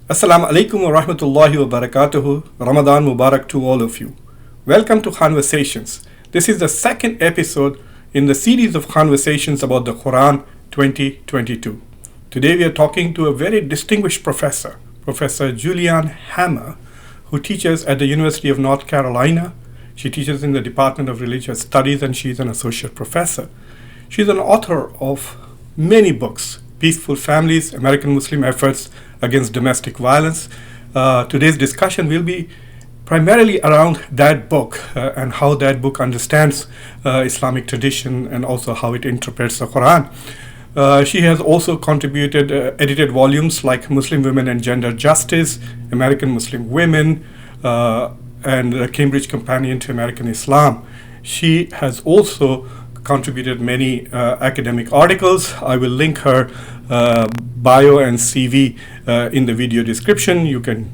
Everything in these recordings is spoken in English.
Assalamu alaikum wa rahmatullahi wa barakatuhu. Ramadan Mubarak to all of you. Welcome to Khanversations. This is the second episode in the series of conversations about the Quran 2022. Today we are talking to a very distinguished professor, Professor Juliane Hammer, who teaches at the University of North Carolina. She teaches in the Department of Religious Studies and she's an associate professor. She's an author of many books: Peaceful Families, American Muslim Efforts Against Domestic Violence. Today's discussion will be primarily around that book and how that book understands Islamic tradition and also how it interprets the Quran. She has also contributed edited volumes like Muslim Women and Gender Justice, American Muslim Women, and the Cambridge Companion to American Islam. She has also contributed many academic articles. I will link her bio and CV in the video description. You can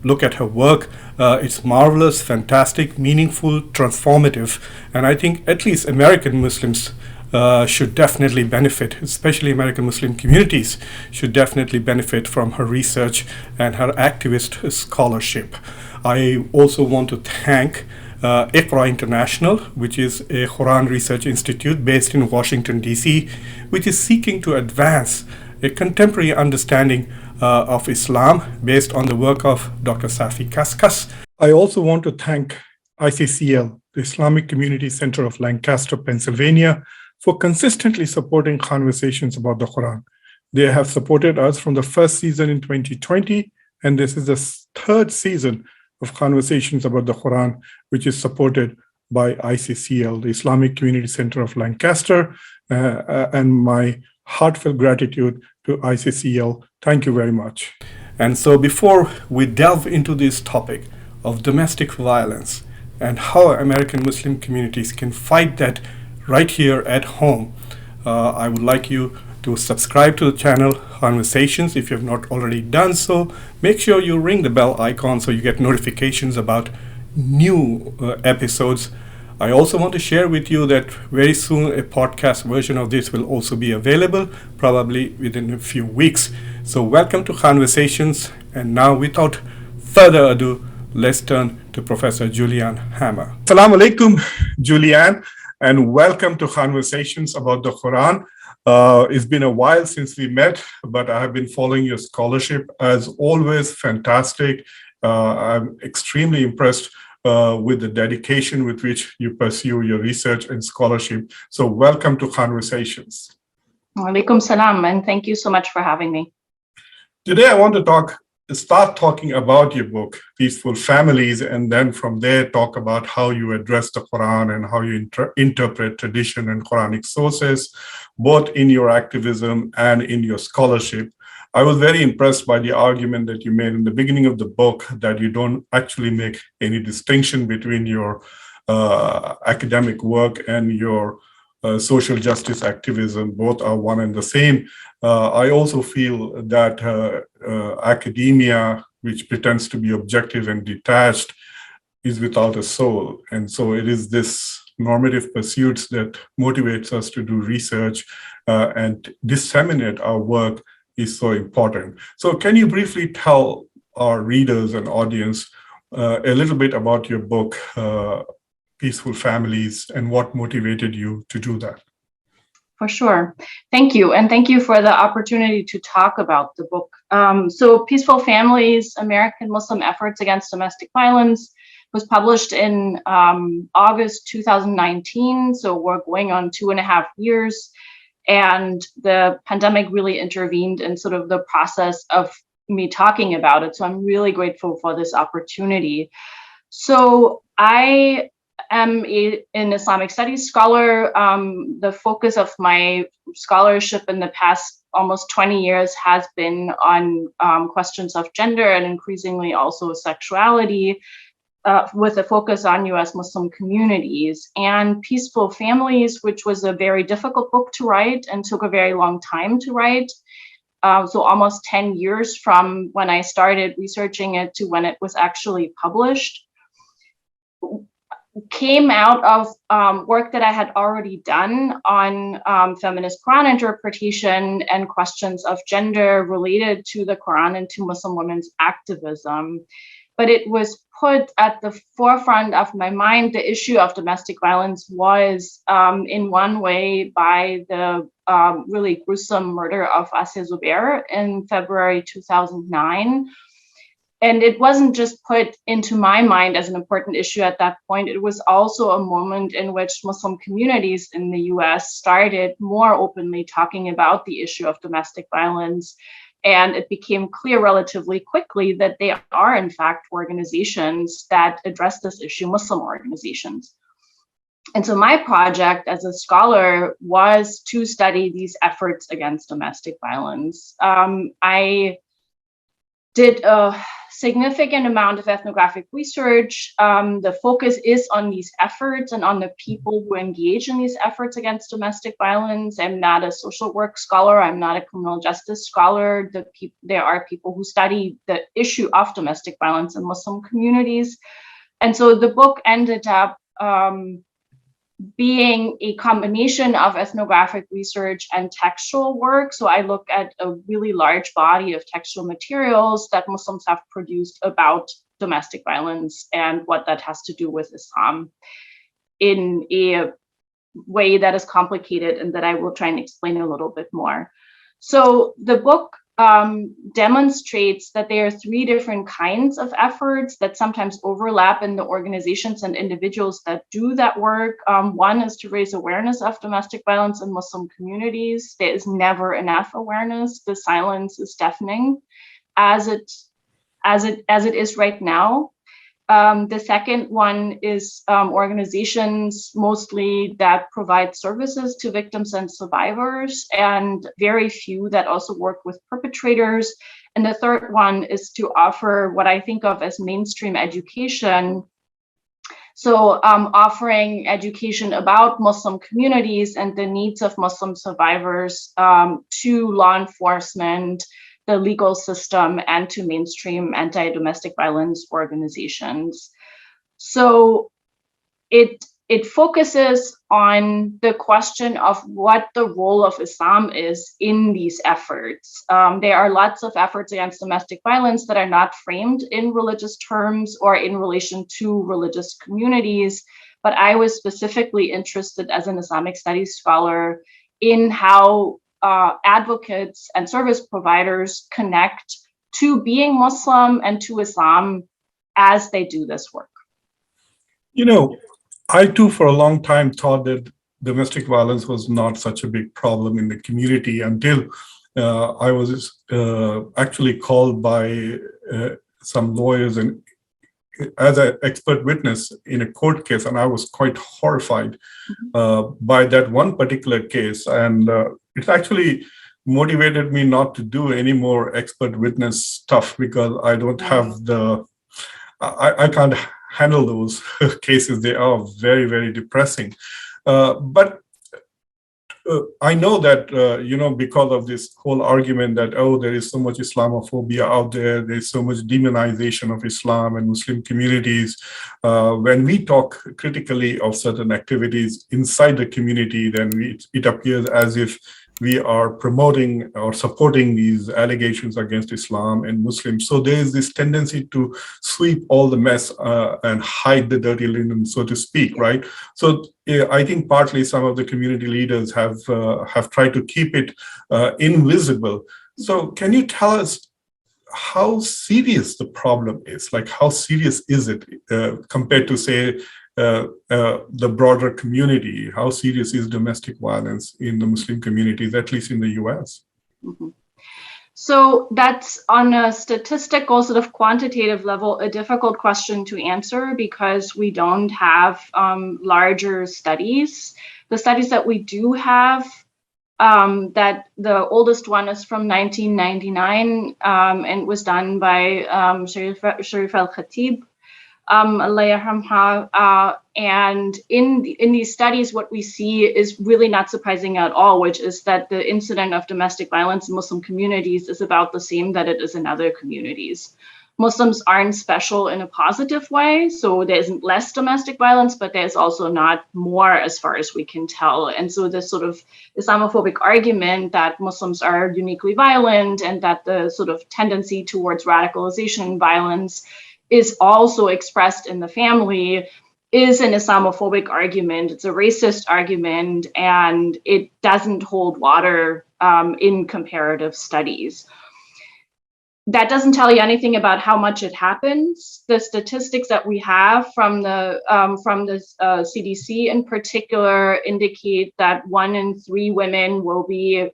look at her work. It's marvelous, fantastic, meaningful, transformative, and I think at least American Muslims should definitely benefit, especially American Muslim communities should definitely benefit from her research and her activist scholarship. I also want to thank Iqra International, which is a Quran Research Institute based in Washington, D.C., which is seeking to advance a contemporary understanding of Islam based on the work of Dr. Safi Kaskas. I also want to thank ICCL, the Islamic Community Center of Lancaster, Pennsylvania, for consistently supporting conversations about the Quran. They have supported us from the first season in 2020, and this is the third season of conversations about the Quran, which is supported by ICCL, the Islamic Community Center of Lancaster, and my heartfelt gratitude to ICCL. Thank you very much. And so before we delve into this topic of domestic violence and how American Muslim communities can fight that right here at home, I would like you to subscribe to the channel Khanversations if you have not already done so. Make sure you ring the bell icon so you get notifications about new episodes. I also want to share with you that very soon a podcast version of this will also be available, probably within a few weeks. So welcome to Khanversations, and now without further ado, let's turn to Professor Juliane Hammer. Assalamu alaikum, Juliane, and welcome to Khanversations about the Quran. It's been a while since we met, but I have been following your scholarship. As always, fantastic. I'm extremely impressed with the dedication with which you pursue your research and scholarship. So welcome to Khanversations. Walaikum salam, and thank you so much for having me. Today I want to start talking about your book, Peaceful Families, and then from there talk about how you address the Quran and how you interpret tradition and Quranic sources, both in your activism and in your scholarship. I was very impressed by the argument that you made in the beginning of the book that you don't actually make any distinction between your academic work and your social justice activism. Both are one and the same. I also feel that academia, which pretends to be objective and detached, is without a soul. And so it is this normative pursuits that motivates us to do research and disseminate our work is so important. So can you briefly tell our readers and audience a little bit about your book, Peaceful Families, and what motivated you to do that? For sure. Thank you. And thank you for the opportunity to talk about the book. So Peaceful Families, American Muslim Efforts Against Domestic Violence was published in August 2019. So we're going on 2.5 years. And the pandemic really intervened in sort of the process of me talking about it. So I'm really grateful for this opportunity. So I am an Islamic studies scholar. The focus of my scholarship in the past almost 20 years has been on questions of gender and increasingly also sexuality, with a focus on US Muslim communities. And Peaceful Families, which was a very difficult book to write and took a very long time to write, so almost 10 years from when I started researching it to when it was actually published. came out of work that I had already done on feminist Quran interpretation and questions of gender related to the Quran and to Muslim women's activism. But it was put at the forefront of my mind. The issue of domestic violence was in one way by the really gruesome murder of Asya Zubair in February 2009. And it wasn't just put into my mind as an important issue at that point. It was also a moment in which Muslim communities in the US started more openly talking about the issue of domestic violence. And it became clear relatively quickly that they are, in fact, organizations that address this issue, Muslim organizations. And so my project as a scholar was to study these efforts against domestic violence. I did a significant amount of ethnographic research. The focus is on these efforts and on the people who engage in these efforts against domestic violence. I'm not a social work scholar. I'm not a criminal justice scholar. There are people who study the issue of domestic violence in Muslim communities. And so the book ended up being a combination of ethnographic research and textual work. So I look at a really large body of textual materials that Muslims have produced about domestic violence and what that has to do with Islam in a way that is complicated and that I will try and explain a little bit more. So the book demonstrates that there are three different kinds of efforts that sometimes overlap in the organizations and individuals that do that work. One is to raise awareness of domestic violence in Muslim communities. There is never enough awareness. The silence is deafening, as it is right now. The second one is organizations mostly that provide services to victims and survivors, and very few that also work with perpetrators. And the third one is to offer what I think of as mainstream education. So offering education about Muslim communities and the needs of Muslim survivors to law enforcement, the legal system, and to mainstream anti-domestic violence organizations. So it focuses on the question of what the role of Islam is in these efforts. There are lots of efforts against domestic violence that are not framed in religious terms or in relation to religious communities, but I was specifically interested as an Islamic studies scholar in how advocates and service providers connect to being Muslim and to Islam as they do this work. You know, I too for a long time thought that domestic violence was not such a big problem in the community until I was actually called by some lawyers and as an expert witness in a court case, and I was quite horrified by that one particular case. And it actually motivated me not to do any more expert witness stuff because I don't have I can't handle those cases. They are very, very depressing. But I know that, because of this whole argument that, there is so much Islamophobia out there, there's so much demonization of Islam and Muslim communities. When we talk critically of certain activities inside the community, then it appears as if we are promoting or supporting these allegations against Islam and Muslims. So there is this tendency to sweep all the mess and hide the dirty linen, so to speak, right? So I think partly some of the community leaders have tried to keep it invisible. So can you tell us how serious the problem is? Like, how serious is it compared to, say, the broader community? How serious is domestic violence in the Muslim communities, at least in the US? Mm-hmm. So that's on a statistical sort of quantitative level, a difficult question to answer because we don't have larger studies. The studies that we do have, that the oldest one is from 1999 and was done by Sharif al-Khatib. And in these studies, what we see is really not surprising at all, which is that the incident of domestic violence in Muslim communities is about the same that it is in other communities. Muslims aren't special in a positive way. So there isn't less domestic violence, but there's also not more as far as we can tell. And so this sort of Islamophobic argument that Muslims are uniquely violent and that the sort of tendency towards radicalization and violence is also expressed in the family is an Islamophobic argument. It's a racist argument, and it doesn't hold water in comparative studies. That doesn't tell you anything about how much it happens. The statistics that we have from the CDC in particular indicate that 1 in 3 women will be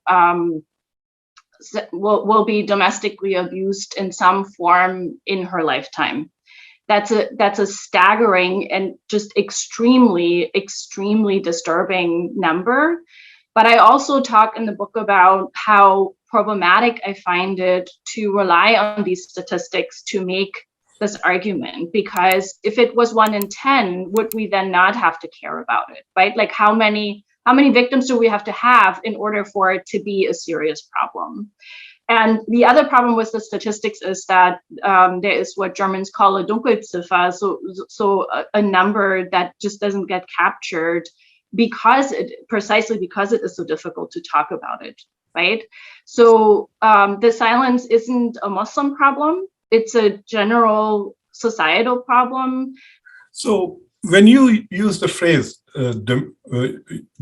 domestically abused in some form in her lifetime. That's a staggering and just extremely, extremely disturbing number. But I also talk in the book about how problematic I find it to rely on these statistics to make this argument, because if it was 1 in 10, would we then not have to care about it, right? Like how many victims do we have to have in order for it to be a serious problem? And the other problem with the statistics is that there is what Germans call a Dunkelziffer, so a number that just doesn't get captured precisely because it is so difficult to talk about it, right? So the silence isn't a Muslim problem; it's a general societal problem. So when you use the phrase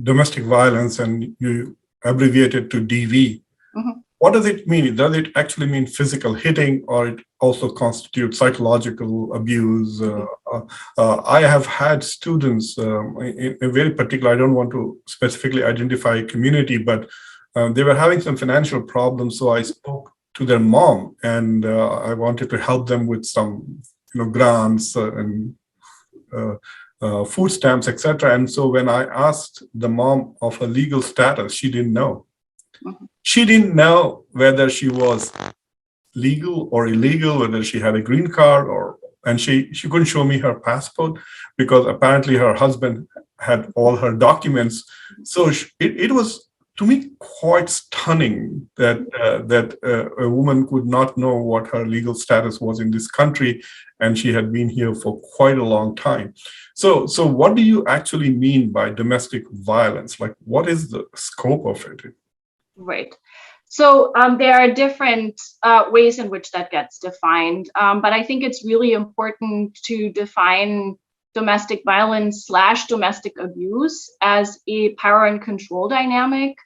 domestic violence and you abbreviate it to DV, what does it mean? Does it actually mean physical hitting, or it also constitutes psychological abuse? I have had students, in very particular, I don't want to specifically identify a community, but they were having some financial problems. So I spoke to their mom, and I wanted to help them with some, grants and food stamps, etc. And so when I asked the mom of her legal status, she didn't know. She didn't know whether she was legal or illegal, whether she had a green card, and she couldn't show me her passport because apparently her husband had all her documents. So it was, to me, quite stunning that a woman could not know what her legal status was in this country, and she had been here for quite a long time. So what do you actually mean by domestic violence? Like, what is the scope of it? Right. So there are different ways in which that gets defined, but I think it's really important to define domestic violence / domestic abuse as a power and control dynamic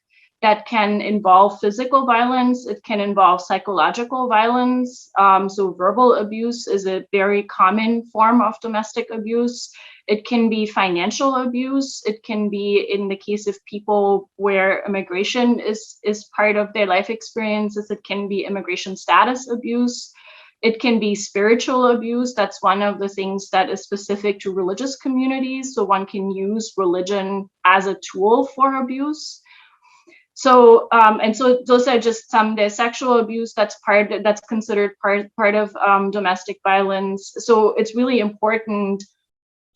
that can involve physical violence. It can involve psychological violence. So verbal abuse is a very common form of domestic abuse. It can be financial abuse. It can be, in the case of people where immigration is part of their life experiences, it can be immigration status abuse. It can be spiritual abuse. That's one of the things that is specific to religious communities. So one can use religion as a tool for abuse. So so those are just some. There's sexual abuse that's considered part of domestic violence. So it's really important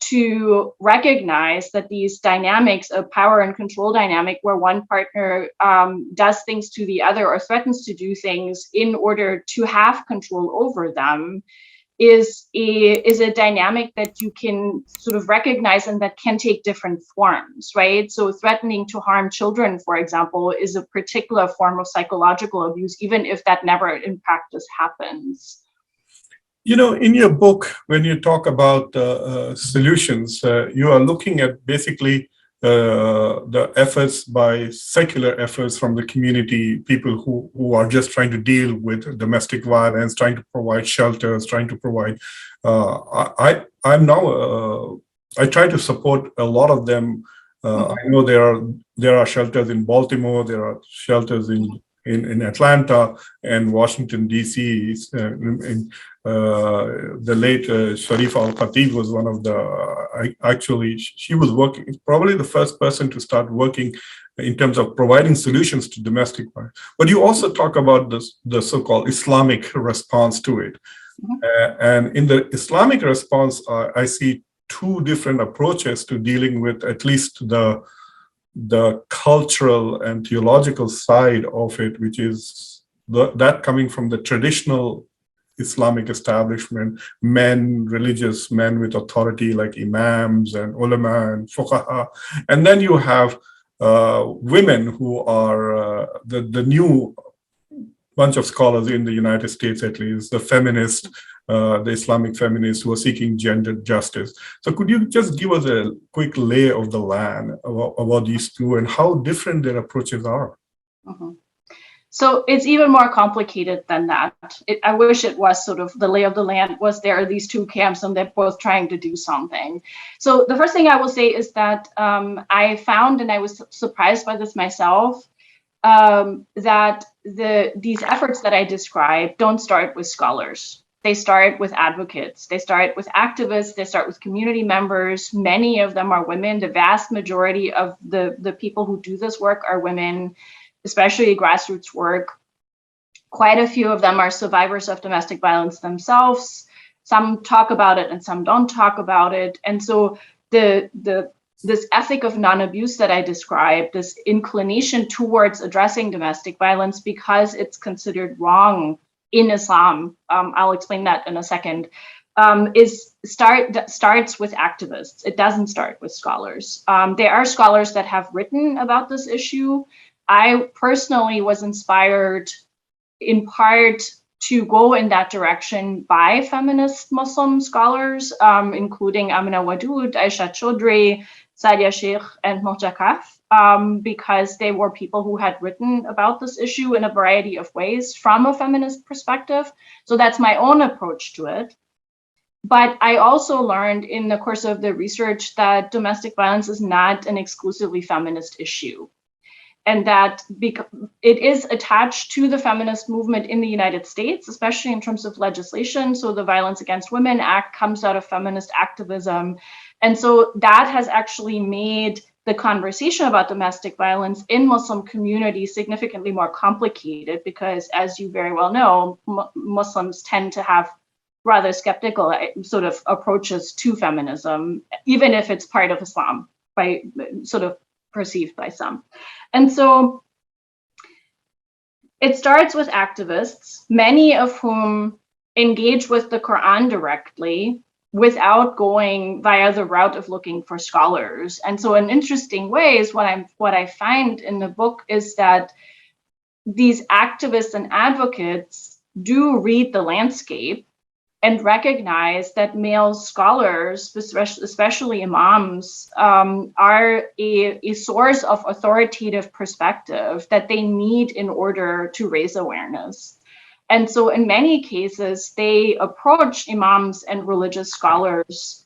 to recognize that these dynamics of power and control dynamic, where one partner does things to the other or threatens to do things in order to have control over them, is a dynamic that you can sort of recognize and that can take different forms, right? So threatening to harm children, for example, is a particular form of psychological abuse, even if that never in practice happens. In your book, when you talk about solutions, you are looking at basically the efforts by secular efforts from the community, people who are just trying to deal with domestic violence, trying to provide shelters, trying to provide. I try to support a lot of them. I know there are shelters in Baltimore, there are shelters in Atlanta and Washington, D.C. The late Sharifa Al-Khatib was one of she was working, probably the first person to start working in terms of providing solutions to domestic violence. But you also talk about the so-called Islamic response to it. And in the Islamic response, I see two different approaches to dealing with at least the cultural and theological side of it, which is that coming from the traditional Islamic establishment, religious men with authority like imams and ulama and fuqaha. And then you have women who are the new bunch of scholars in the United States, at least, the feminists, the Islamic feminists who are seeking gender justice. So could you just give us a quick lay of the land about these two and how different their approaches are? Mhm. So it's even more complicated than that. I wish it was sort of the lay of the land was there are these two camps and they're both trying to do something. So the first thing I will say is that I found, and I was surprised by this myself, that these efforts that I described don't start with scholars. They start with advocates. They start with activists. They start with community members. Many of them are women. The vast majority of the people who do this work are women, especially grassroots work. Quite a few of them are survivors of domestic violence themselves. Some talk about it and some don't talk about it. And so this ethic of non-abuse that I described, this inclination towards addressing domestic violence because it's considered wrong in Islam, I'll explain that in a second, starts with activists. It doesn't start with scholars. There are scholars that have written about this issue. I personally was inspired in part to go in that direction by feminist Muslim scholars, including Amina Wadud, Aisha Chaudhry, Sadia Sheikh, and Mohja Kaf, because they were people who had written about this issue in a variety of ways from a feminist perspective. So that's my own approach to it. But I also learned in the course of the research that domestic violence is not an exclusively feminist issue, and that it is attached to the feminist movement in the United States, especially in terms of legislation. So the Violence Against Women Act comes out of feminist activism. And so that has actually made the conversation about domestic violence in Muslim communities significantly more complicated because, as you very well know, Muslims tend to have rather skeptical sort of approaches to feminism, even if it's part of Islam, by sort of perceived by some. And so it starts with activists, many of whom engage with the Quran directly without going via the route of looking for scholars. And so in interesting ways, what I find in the book is that these activists and advocates do read the landscape and recognize that male scholars, especially imams, are a source of authoritative perspective that they need in order to raise awareness. And so in many cases, they approach imams and religious scholars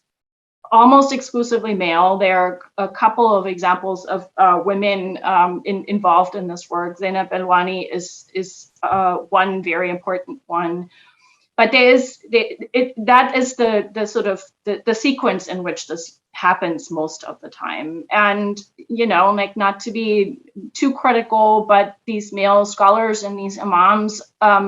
almost exclusively male. There are a couple of examples of women involved in this work. Zainab Elwani is one very important one. But that is the sort of the sequence in which this happens most of the time. And, like, not to be too critical, but these male scholars and these imams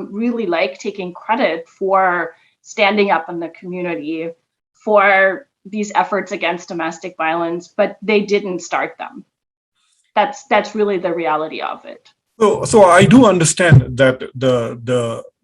really like taking credit for standing up in the community for these efforts against domestic violence, but they didn't start them. That's really the reality of it. So I do understand that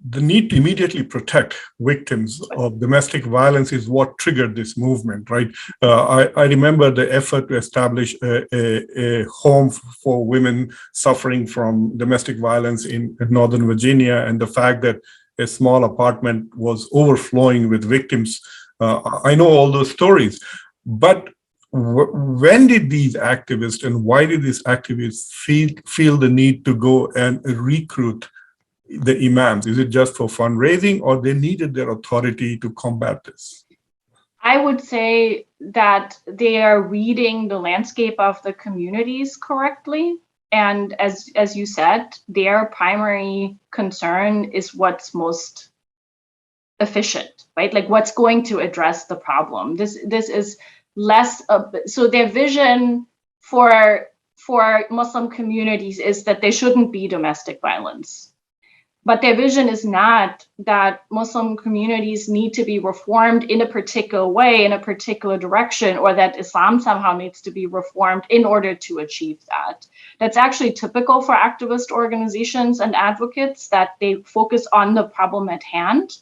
the need to immediately protect victims of domestic violence is what triggered this movement, right? I remember the effort to establish a home for women suffering from domestic violence in Northern Virginia, and the fact that a small apartment was overflowing with victims. I know all those stories, but when did these activists and why did these activists feel the need to go and recruit the imams? Is it just for fundraising, or they needed their authority to combat this? I would say that they are reading the landscape of the communities correctly. And as you said, their primary concern is what's most efficient, right? Like what's going to address the problem. This is less so their vision for Muslim communities is that there shouldn't be domestic violence. But their vision is not that Muslim communities need to be reformed in a particular way, in a particular direction, or that Islam somehow needs to be reformed in order to achieve that. That's actually typical for activist organizations and advocates, that they focus on the problem at hand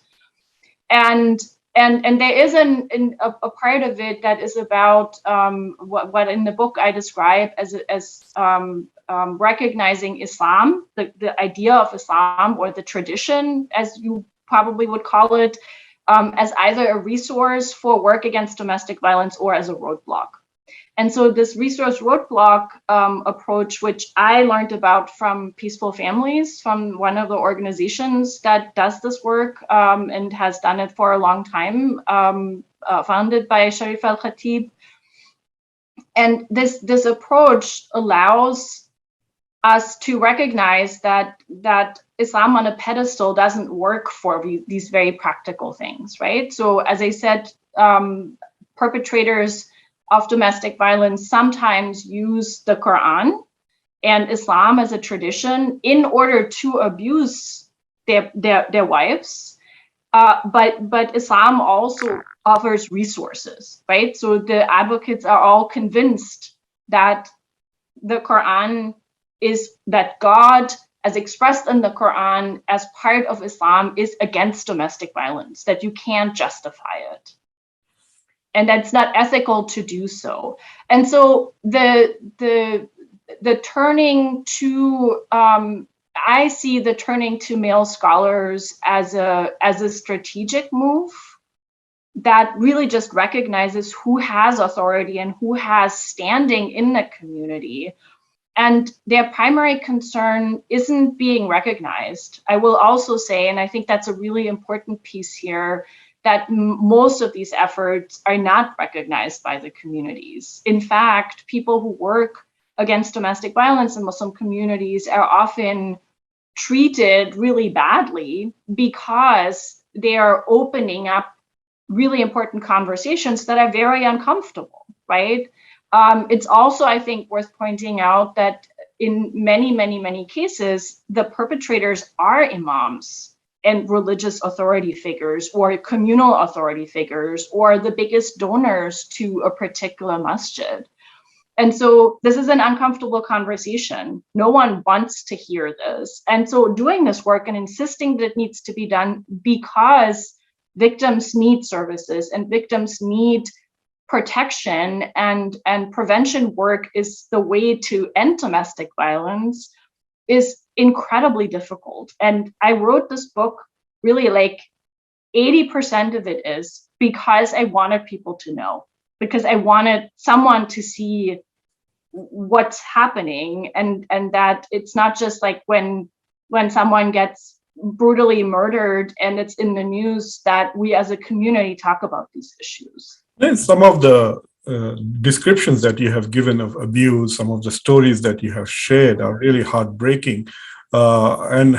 and there is a part of it that is about what in the book I describe as recognizing Islam, the idea of Islam, or the tradition, as you probably would call it, as either a resource for work against domestic violence or as a roadblock. And so this resource roadblock approach, which I learned about from Peaceful Families, from one of the organizations that does this work and has done it for a long time, founded by Sharif al-Khatib. And this approach allows us to recognize that Islam on a pedestal doesn't work for these very practical things, right? So as I said, perpetrators of domestic violence sometimes use the Quran and Islam as a tradition in order to abuse their wives. But Islam also offers resources, right? So the advocates are all convinced that the Quran is, that God, as expressed in the Quran as part of Islam, is against domestic violence, that you can't justify it. And that's not ethical to do so. And so the turning to, I see the turning to male scholars as a strategic move that really just recognizes who has authority and who has standing in the community. And their primary concern isn't being recognized. I will also say, and I think that's a really important piece here, that most of these efforts are not recognized by the communities. In fact, people who work against domestic violence in Muslim communities are often treated really badly because they are opening up really important conversations that are very uncomfortable, right? It's also, I think, worth pointing out that in many cases, the perpetrators are imams and religious authority figures or communal authority figures or the biggest donors to a particular masjid. And so this is an uncomfortable conversation. No one wants to hear this. And so doing this work and insisting that it needs to be done because victims need services and victims need protection and prevention work is the way to end domestic violence is incredibly difficult. And I wrote this book really like 80% of it is because I wanted people to know, because I wanted someone to see what's happening and that it's not just like when someone gets brutally murdered and it's in the news that we as a community talk about these issues. And some of the descriptions that you have given of abuse, some of the stories that you have shared are really heartbreaking. And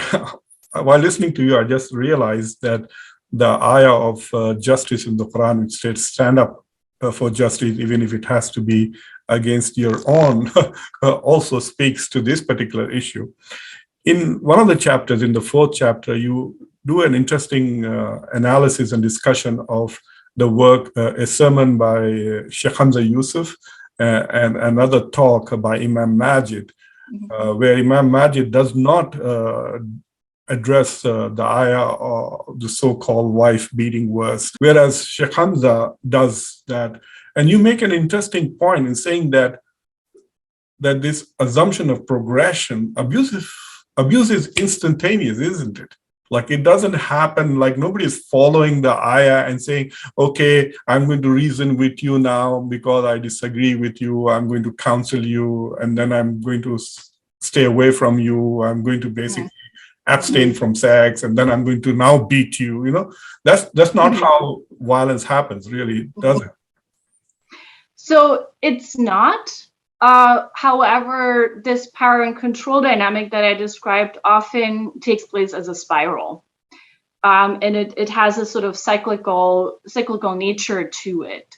while listening to you, I just realized that the ayah of justice in the Quran, which states, stand up for justice, even if it has to be against your own, also speaks to this particular issue. In one of the chapters, in the 4th chapter, you do an interesting analysis and discussion of the work, a sermon by Sheikh Hamza Yusuf and another talk by Imam Majid, where Imam Majid does not address the ayah or the so-called wife-beating verse, whereas Sheikh Hamza does that. And you make an interesting point in saying that this assumption of progression, abuse is instantaneous, isn't it? Like it doesn't happen, like nobody is following the ayah and saying, okay, I'm going to reason with you now because I disagree with you. I'm going to counsel you, and then I'm going to stay away from you. I'm going to basically abstain from sex, and then I'm going to now beat you. You know, that's not how violence happens, really, does it? So it's not. However, this power and control dynamic that I described often takes place as a spiral. And it has a sort of cyclical nature to it.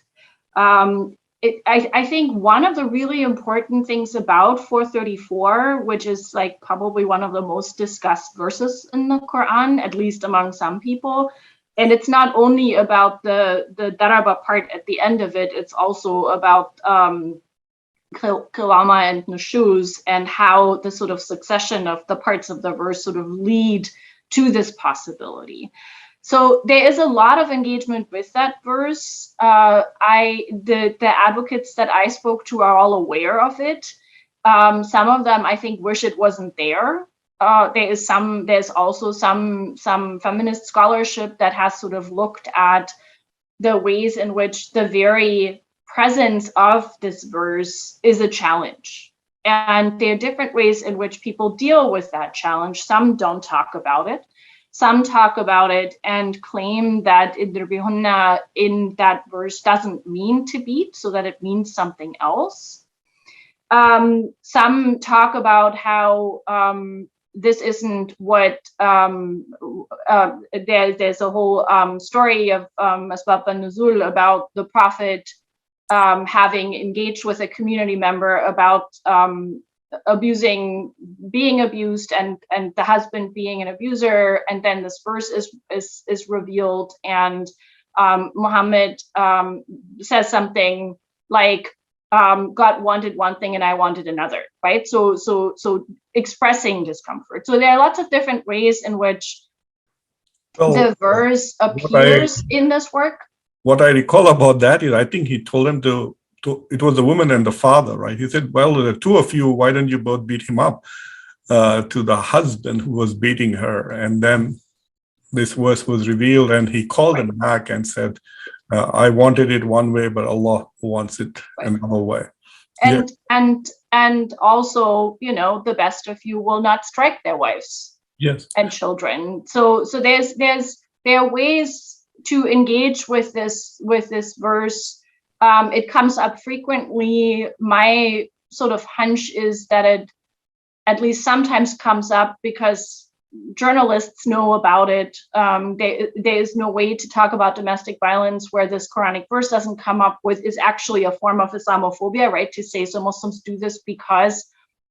I think one of the really important things about 434, which is like probably one of the most discussed verses in the Quran, at least among some people, and it's not only about the daraba part at the end of it, it's also about Qiyama and Nushuz, and how the sort of succession of the parts of the verse sort of lead to this possibility. So there is a lot of engagement with that verse. The advocates that I spoke to are all aware of it. Some of them, I think, wish it wasn't there. There's also some feminist scholarship that has sort of looked at the ways in which the very presence of this verse is a challenge. And there are different ways in which people deal with that challenge. Some don't talk about it. Some talk about it and claim that idribihunna in that verse doesn't mean to beat, so that it means something else. Some talk about how this isn't what there's a whole story of Asbab an-Nuzul about the Prophet having engaged with a community member about being abused, and the husband being an abuser, and then this verse is revealed, and Muhammad says something like, God wanted one thing and I wanted another, right? So expressing discomfort. So there are lots of different ways in which the verse appears in this work. What I recall about that is, I think he told him to it was the woman and the father, right? He said, well, the two of you, why don't you both beat him up? To the husband who was beating her. And then this verse was revealed, and he called him back and said, I wanted it one way, but Allah wants it another way. And also, the best of you will not strike their wives, yes, and children. So there are ways to engage with this verse. It comes up frequently. My sort of hunch is that it at least sometimes comes up because journalists know about it. There is no way to talk about domestic violence where this Quranic verse doesn't come up with is actually a form of Islamophobia, right? To say so Muslims do this because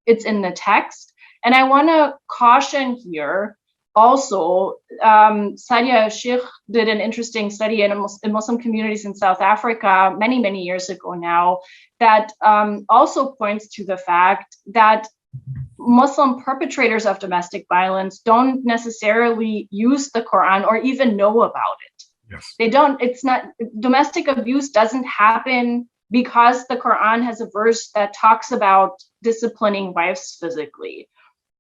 it's in the text. And I want to caution here also, Sadia Sheikh did an interesting study in Muslim communities in South Africa many, many years ago now that also points to the fact that Muslim perpetrators of domestic violence don't necessarily use the Quran or even know about it. Yes. They don't, domestic abuse doesn't happen because the Quran has a verse that talks about disciplining wives physically.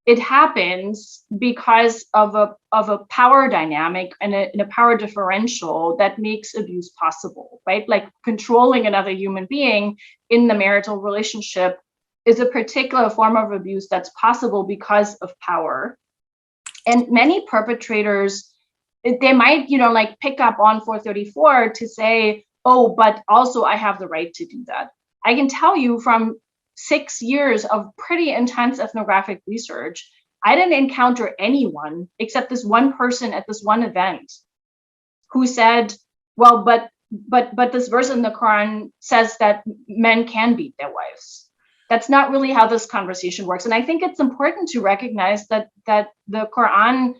It happens because of a power dynamic and a power differential that makes abuse possible, right? Like controlling another human being in the marital relationship is a particular form of abuse that's possible because of power. And many perpetrators, they might, pick up on 434 to say, oh, but also I have the right to do that. I can tell you from 6 years of pretty intense ethnographic research, I didn't encounter anyone except this one person at this one event who said, well, but this verse in the Quran says that men can beat their wives. That's not really how this conversation works. And I think it's important to recognize that the Quran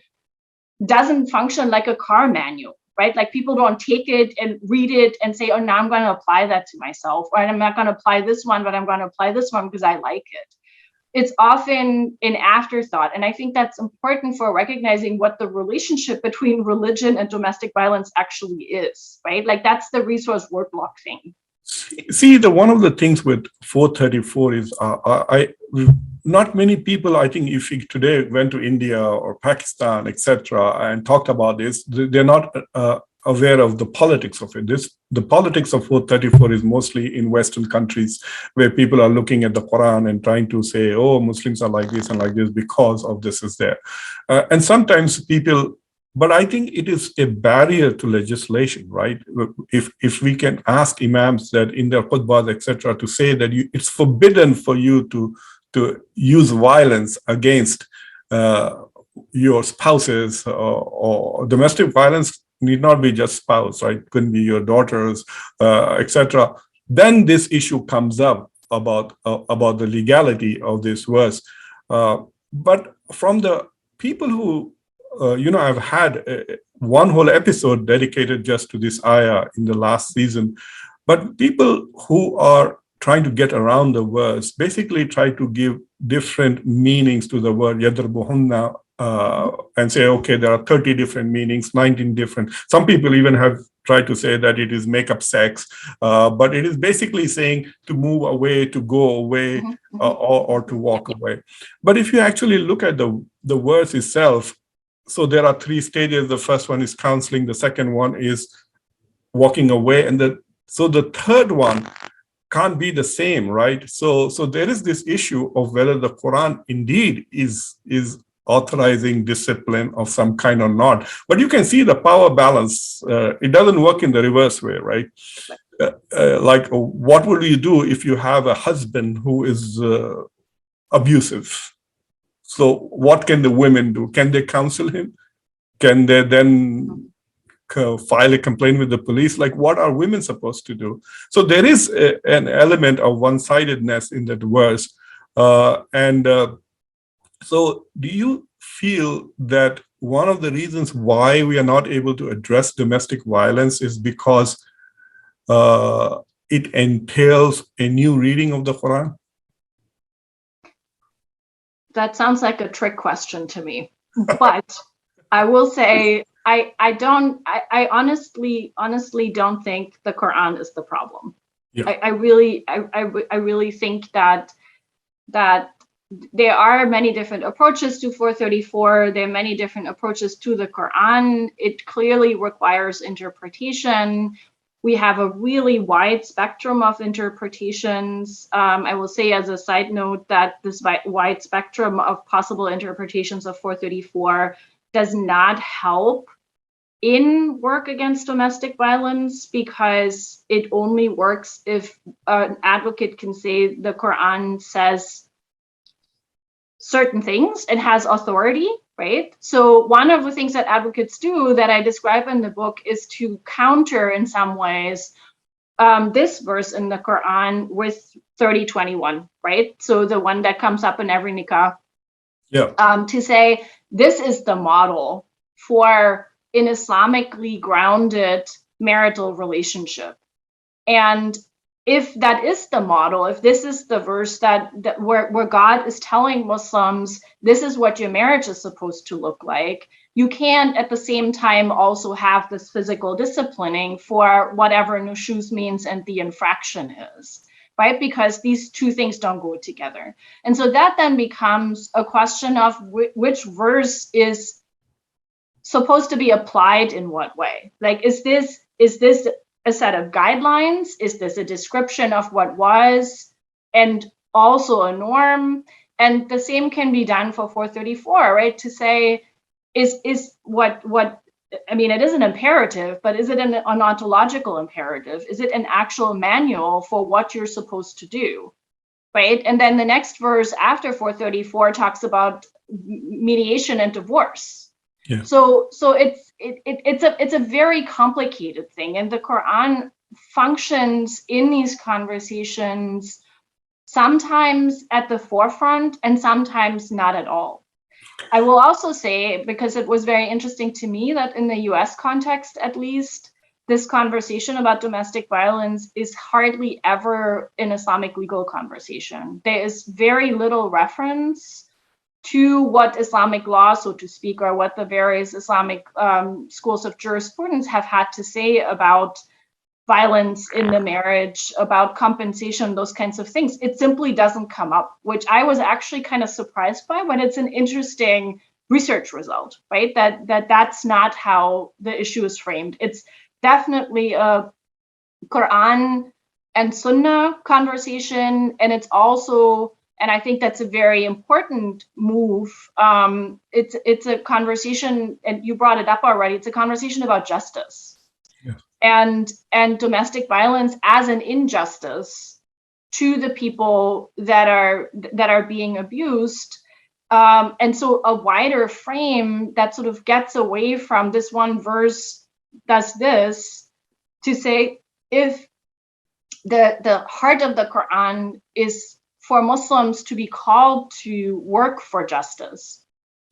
doesn't function like a car manual, right? Like people don't take it and read it and say, oh, now I'm going to apply that to myself, or I'm not going to apply this one, but I'm going to apply this one because I like it. It's often an afterthought. And I think that's important for recognizing what the relationship between religion and domestic violence actually is, right? Like that's the resource word block thing. See, one of the things with 434 is not many people, I think if you today went to India or Pakistan, etc., and talked about this, they're not aware of the politics of it. The politics of 434 is mostly in Western countries where people are looking at the Quran and trying to say, oh, Muslims are like this and like this because of this is there. And sometimes people, but I think it is a barrier to legislation, right? If we can ask imams that in their khutbahs, etc., to say that it's forbidden for you to use violence against your spouses, or domestic violence need not be just spouse, right? It couldn't be your daughters, etc. Then this issue comes up about the legality of this verse. But from the people who I've had one whole episode dedicated just to this ayah in the last season. But people who are trying to get around the verse basically try to give different meanings to the word yadrubuhunna and say, okay, there are 30 different meanings, 19 different. Some people even have tried to say that it is make-up sex, but it is basically saying to move away, to go away, or to walk away. But if you actually look at the verse itself, so there are three stages. The first one is counseling. The second one is walking away, and so the third one can't be the same, right? So there is this issue of whether the Quran indeed is authorizing discipline of some kind or not. But you can see the power balance. It doesn't work in the reverse way, right? Like, what will you do if you have a husband who is abusive? So what can the women do? Can they counsel him? Can they then file a complaint with the police? Like, what are women supposed to do? So there is an element of one-sidedness in that verse. So do you feel that one of the reasons why we are not able to address domestic violence is because it entails a new reading of the Quran? That sounds like a trick question to me, but I will say I honestly don't think the Quran is the problem. Yeah. I really think that there are many different approaches to 434. There are many different approaches to the Quran. It clearly requires interpretation. We have a really wide spectrum of interpretations. I will say as a side note that this wide spectrum of possible interpretations of 434 does not help in work against domestic violence, because it only works if an advocate can say the Quran says certain things and has authority, right? So one of the things that advocates do that I describe in the book is to counter in some ways this verse in the Quran with 30:21, right? So the one that comes up in every nikah. Yeah. To say this is the model for an Islamically grounded marital relationship. And if that is the model, if this is the verse that where God is telling Muslims, this is what your marriage is supposed to look like, you can't at the same time also have this physical disciplining for whatever nushuz means and the infraction is, right? Because these two things don't go together. And so that then becomes a question of which verse is supposed to be applied in what way. Like, is this a set of guidelines? Is this a description of what was and also a norm? And the same can be done for 434, right? To say, is what I mean, it is an imperative, but is it an ontological imperative? Is it an actual manual for what you're supposed to do, right? And then the next verse after 434 talks about mediation and divorce. Yeah. So it's a very complicated thing, and the Quran functions in these conversations sometimes at the forefront and sometimes not at all. I will also say, because it was very interesting to me that in the US context, at least, this conversation about domestic violence is hardly ever an Islamic legal conversation. There is very little reference to what Islamic law, so to speak, or what the various Islamic schools of jurisprudence have had to say about violence in the marriage, about compensation, those kinds of things. It simply doesn't come up, which I was actually kind of surprised by, but it's an interesting research result, right? That's not how the issue is framed. It's definitely a Quran and Sunnah conversation, and it's also, and I think that's a very important move. It's a conversation, and you brought it up already. It's a conversation about justice, yeah. and domestic violence as an injustice to the people that are being abused. And so a wider frame that sort of gets away from this one verse does this, to say, if the heart of the Quran is for Muslims to be called to work for justice,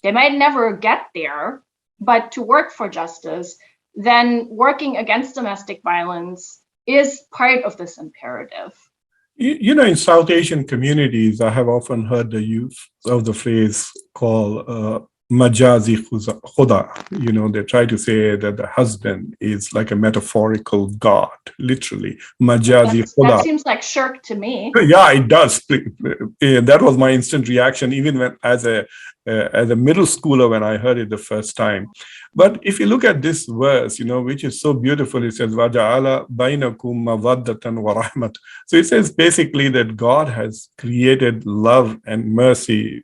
they might never get there, but to work for justice, then working against domestic violence is part of this imperative. You know, in South Asian communities, I have often heard the use of the phrase called majazi khuda. They try to say that the husband is like a metaphorical god, literally. Majazi That khuda. seems like shirk to me. Yeah, it does. That was my instant reaction, even when as a middle schooler when I heard it the first time. But if you look at this verse, which is so beautiful, it says "Waja'ala bainakum mawaddatan wa rahmat." So it says basically that God has created love and mercy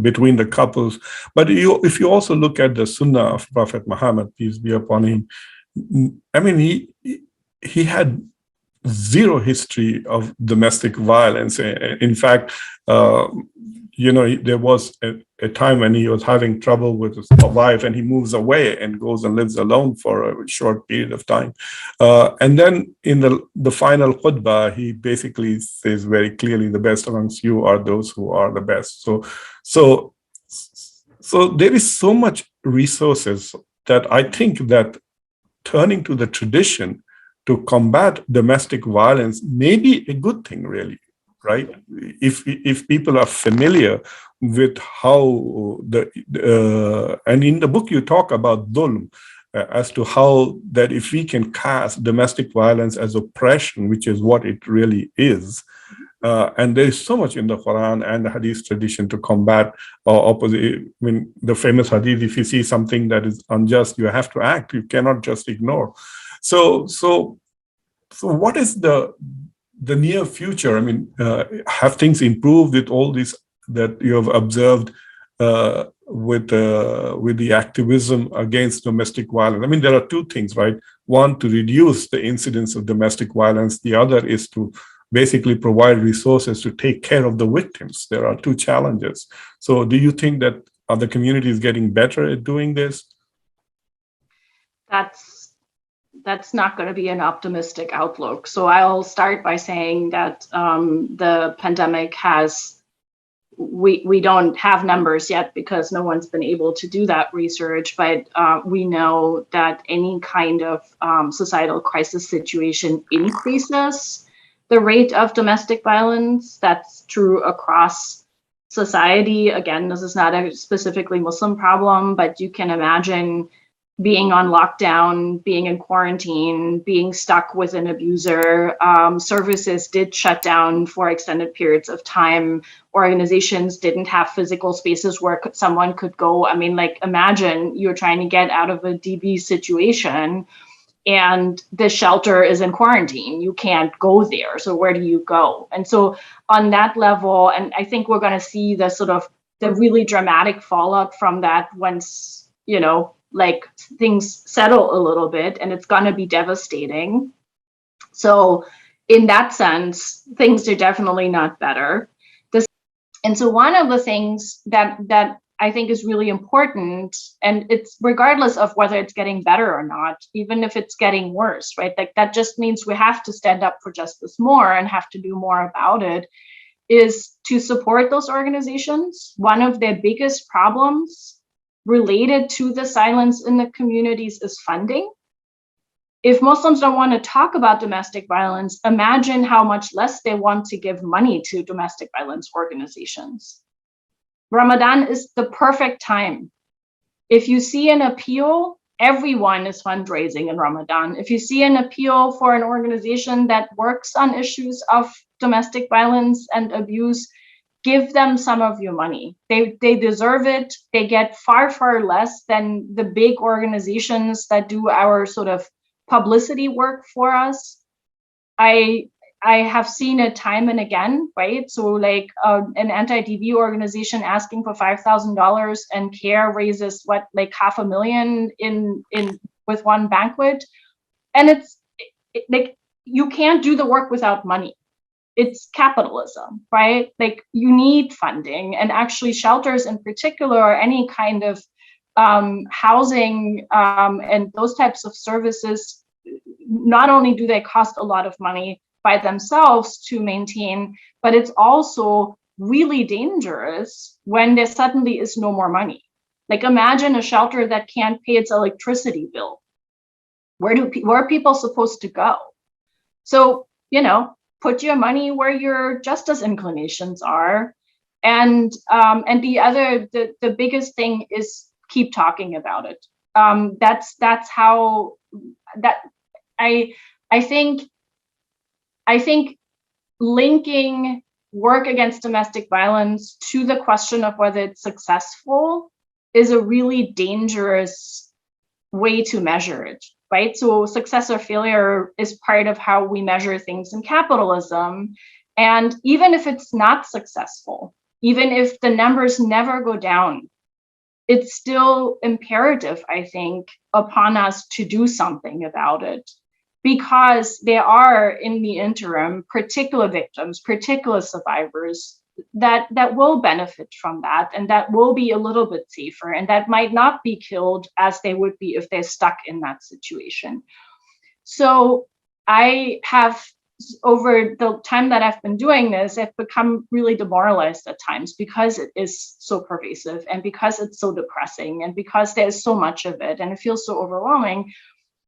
between the couples. But if you also look at the Sunnah of Prophet Muhammad, peace be upon him, I mean, he had zero history of domestic violence. In fact, there was a time when he was having trouble with his wife, and he moves away and goes and lives alone for a short period of time. And then in the final khutbah, he basically says very clearly, "The best amongst you are those who are the best." So there is so much resources that I think that turning to the tradition to combat domestic violence may be a good thing, really, right? If people are familiar with how and in the book you talk about dhulm, as to how that if we can cast domestic violence as oppression, which is what it really is, and there is so much in the Quran and the Hadith tradition to combat opposite. I mean, the famous Hadith: if you see something that is unjust, you have to act. You cannot just ignore. So what is the near future? I mean, have things improved with all this that you have observed with the activism against domestic violence? I mean, there are two things, right? One, to reduce the incidence of domestic violence. The other is to basically provide resources to take care of the victims. There are two challenges. So do you think that other communities getting better at doing this? That's not going to be an optimistic outlook. So I'll start by saying that the pandemic we don't have numbers yet because no one's been able to do that research, but we know that any kind of societal crisis situation increases the rate of domestic violence. That's true across society. Again, this is not a specifically Muslim problem, but you can imagine being on lockdown, being in quarantine, being stuck with an abuser. Services did shut down for extended periods of time. Organizations didn't have physical spaces where someone could go. I mean, like, imagine you're trying to get out of a DV situation and the shelter is in quarantine. You can't go there. So where do you go? And so on that level, and I think we're going to see the really dramatic fallout from that once, like, things settle a little bit, and it's going to be devastating. So in that sense, things are definitely not better. And so one of the things that I think is really important, and it's regardless of whether it's getting better or not, even if it's getting worse, right? Like, that just means we have to stand up for justice more and have to do more about it, is to support those organizations. One of their biggest problems related to the silence in the communities is funding. If Muslims don't want to talk about domestic violence, imagine how much less they want to give money to domestic violence organizations. Ramadan is the perfect time. If you see an appeal, everyone is fundraising in Ramadan. If you see an appeal for an organization that works on issues of domestic violence and abuse, give them some of your money. They deserve it. They get far, far less than the big organizations that do our sort of publicity work for us. I have seen it time and again, right? So like an anti-DV organization asking for $5,000 and CARE raises like $500,000 in with one banquet. And it's like, you can't do the work without money. It's capitalism, right? Like, you need funding, and actually shelters in particular, or any kind of housing and those types of services, not only do they cost a lot of money by themselves to maintain, but it's also really dangerous when there suddenly is no more money. Like, imagine a shelter that can't pay its electricity bill. Where are people supposed to go? So, put your money where your justice inclinations are. And the biggest thing is keep talking about it. That's how that I think linking work against domestic violence to the question of whether it's successful is a really dangerous way to measure it, right? So success or failure is part of how we measure things in capitalism. And even if it's not successful, even if the numbers never go down, it's still imperative, I think, upon us to do something about it, because there are, in the interim, particular victims, particular survivors that will benefit from that, and that will be a little bit safer, and that might not be killed as they would be if they're stuck in that situation. So I have, over the time that I've been doing this, I've become really demoralized at times because it is so pervasive, and because it's so depressing, and because there's so much of it, and it feels so overwhelming.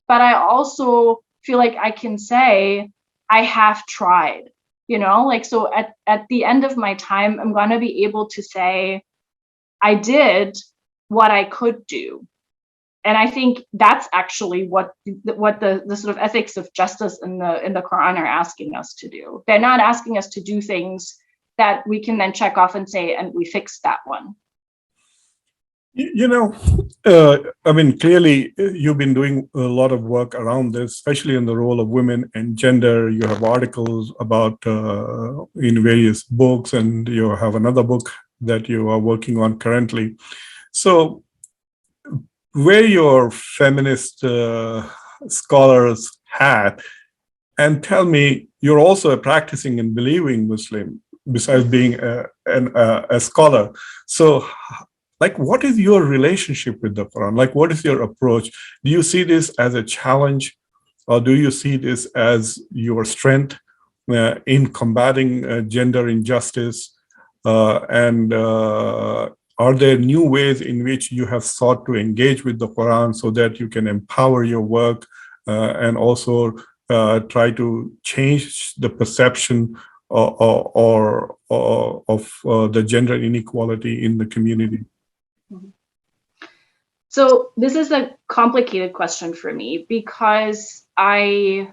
But I also feel like I can say I have tried, like, so at the end of my time, I'm going to be able to say I did what I could do. And I think that's actually what the sort of ethics of justice in the Quran are asking us to do. They're not asking us to do things that we can then check off and say, and we fixed that one. I mean, clearly you've been doing a lot of work around this, especially in the role of women and gender. You have articles about in various books, and you have another book that you are working on currently. So wear your feminist scholar's hat and tell me you're also a practicing and believing Muslim, besides being a scholar. So, like, what is your relationship with the Quran? Like, what is your approach? Do you see this as a challenge, or do you see this as your strength in combating gender injustice? Are there new ways in which you have sought to engage with the Quran so that you can empower your work and also try to change the perception of the gender inequality in the community? So this is a complicated question for me, because I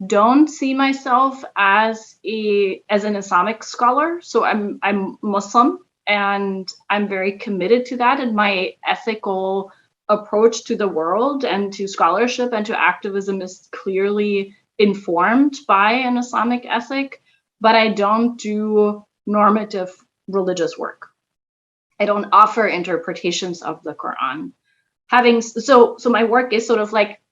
don't see myself as an Islamic scholar. So I'm Muslim, and I'm very committed to that, and my ethical approach to the world and to scholarship and to activism is clearly informed by an Islamic ethic, but I don't do normative religious work. I don't offer interpretations of the Quran. So my work is sort of like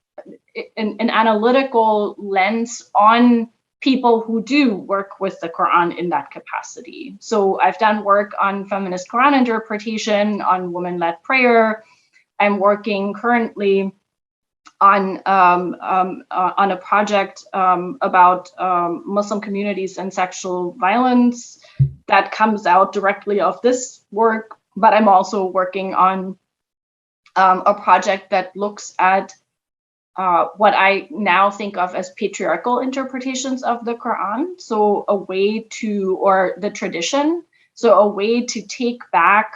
an analytical lens on people who do work with the Quran in that capacity. So I've done work on feminist Quran interpretation, on women-led prayer. I'm working currently on a project about Muslim communities and sexual violence that comes out directly of this work. But I'm also working on a project that looks at what I now think of as patriarchal interpretations of the Quran. So a way to, or the tradition, so a way to take back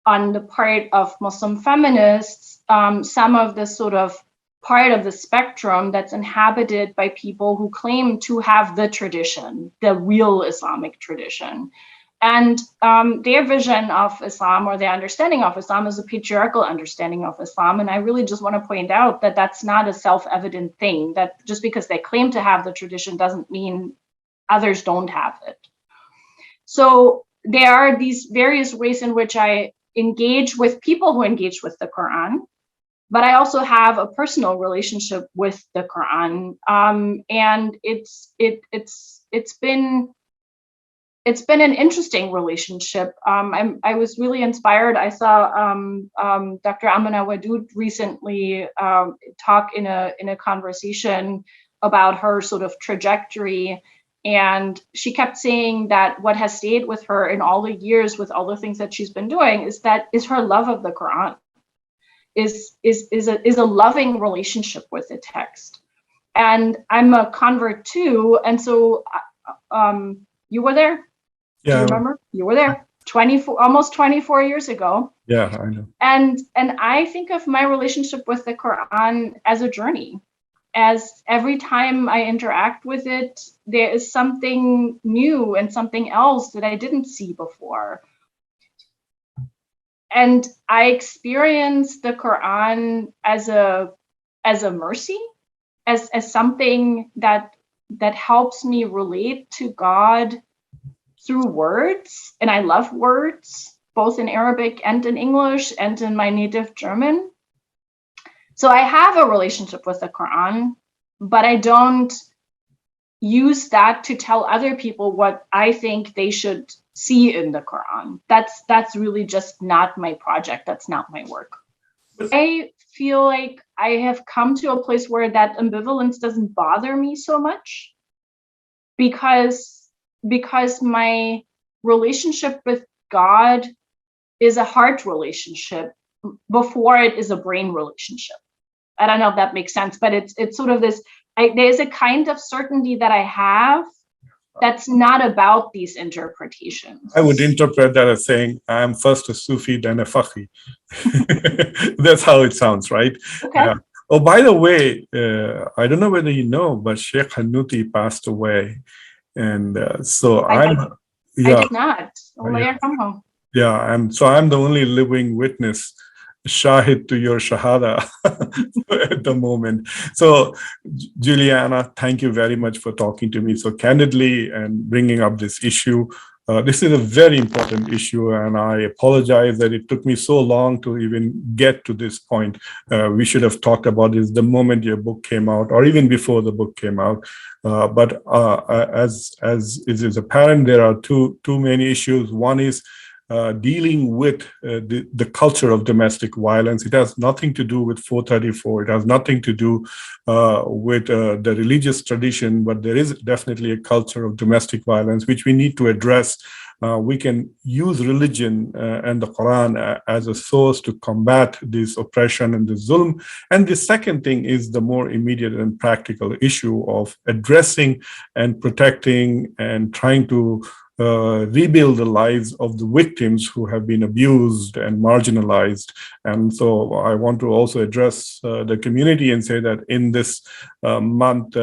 on the part of Muslim feminists, some of the sort of part of the spectrum that's inhabited by people who claim to have the tradition, the real Islamic tradition. And their vision of Islam, or their understanding of Islam, is a patriarchal understanding of Islam. And I really just want to point out that that's not a self-evident thing, that just because they claim to have the tradition doesn't mean others don't have it. So there are these various ways in which I engage with people who engage with the Quran, but I also have a personal relationship with the Quran, and it's been an interesting relationship. I was really inspired. I saw Dr. Amina Wadood recently talk in a conversation about her sort of trajectory. And she kept saying that what has stayed with her in all the years, with all the things that she's been doing, is her love of the Quran, is a loving relationship with the text. And I'm a convert too, and so you were there? Do you remember? You were there. 24, almost 24 years ago. Yeah, I know. And I think of my relationship with the Quran as a journey. As every time I interact with it, there is something new and something else that I didn't see before. And I experience the Quran as a mercy, as something that helps me relate to God through words. And I love words, both in Arabic and in English and in my native German. So I have a relationship with the Quran, but I don't use that to tell other people what I think they should see in the Quran. That's really just not my project. That's not my work. I feel like I have come to a place where that ambivalence doesn't bother me so much, because my relationship with God is a heart relationship before it is a brain relationship. I don't know if that makes sense, but it's sort of this, there's a kind of certainty that I have that's not about these interpretations. I would interpret that as saying, I'm first a Sufi, then a Fakhi. That's how it sounds, right? Okay. Oh, by the way, I don't know whether you know, but Sheikh Hanuti passed away. And I did not. Yeah, and so I'm the only living witness, shahid to your shahada at the moment. So, Juliana, thank you very much for talking to me so candidly and bringing up this issue. This is a very important issue, and I apologize that it took me so long to even get to this point. We should have talked about this the moment your book came out, or even before the book came out. But as it is apparent, there are two main issues. One is dealing with the culture of domestic violence. It has nothing to do with 434. It has nothing to do with the religious tradition, but there is definitely a culture of domestic violence which we need to address. We can use religion and the Quran as a source to combat this oppression and this zulm. And the second thing is the more immediate and practical issue of addressing and protecting and trying to rebuild the lives of the victims who have been abused and marginalized. And so I want to also address the community and say that in this month,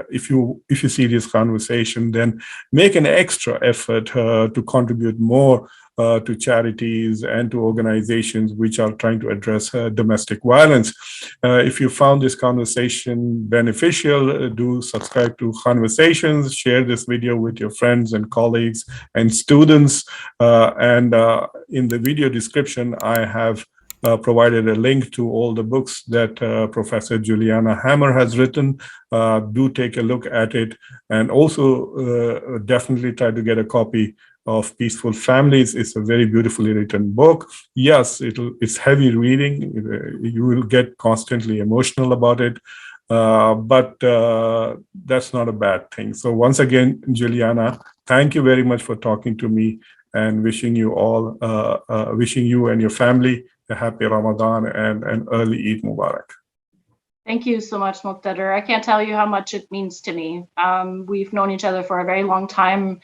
if you see this conversation, then make an extra effort to contribute more to charities and to organizations which are trying to address domestic violence. If you found this conversation beneficial, do subscribe to Khanversations, share this video with your friends and colleagues and students. And in the video description, I have provided a link to all the books that Professor Juliane Hammer has written. Do take a look at it, and also definitely try to get a copy of Peaceful Families. It's a very beautifully written book. Yes, it's heavy reading. You will get constantly emotional about it, but that's not a bad thing. So once again, Juliana, thank you very much for talking to me, and wishing you and your family a happy Ramadan and an early Eid Mubarak. Thank you so much, Muqtadir. I can't tell you how much it means to me. We've known each other for a very long time,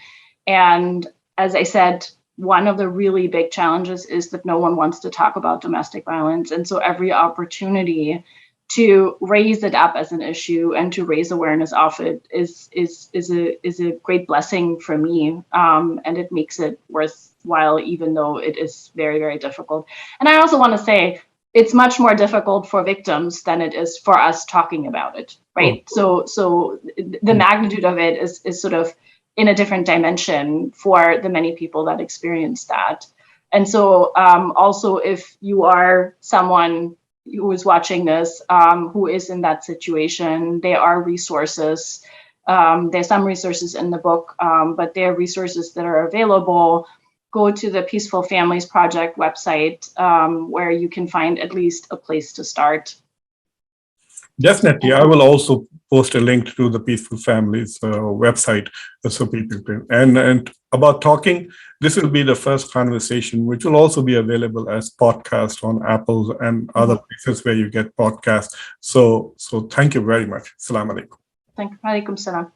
and as I said, one of the really big challenges is that no one wants to talk about domestic violence. And so every opportunity to raise it up as an issue and to raise awareness of it is a great blessing for me. And it makes it worthwhile, even though it is very, very difficult. And I also want to say, it's much more difficult for victims than it is for us talking about it, right? So the magnitude of it is sort of in a different dimension for the many people that experience that. And so also, if you are someone who is watching this, who is in that situation, there are resources. There's some resources in the book, but there are resources that are available. Go to the Peaceful Families Project website, where you can find at least a place to start. Definitely. I will also post a link to the Peaceful Families website so people can. And about talking, this will be the first conversation, which will also be available as podcast on Apple and other places where you get podcasts. So thank you very much. Assalamu alaikum. Thank you. Alaikum salam.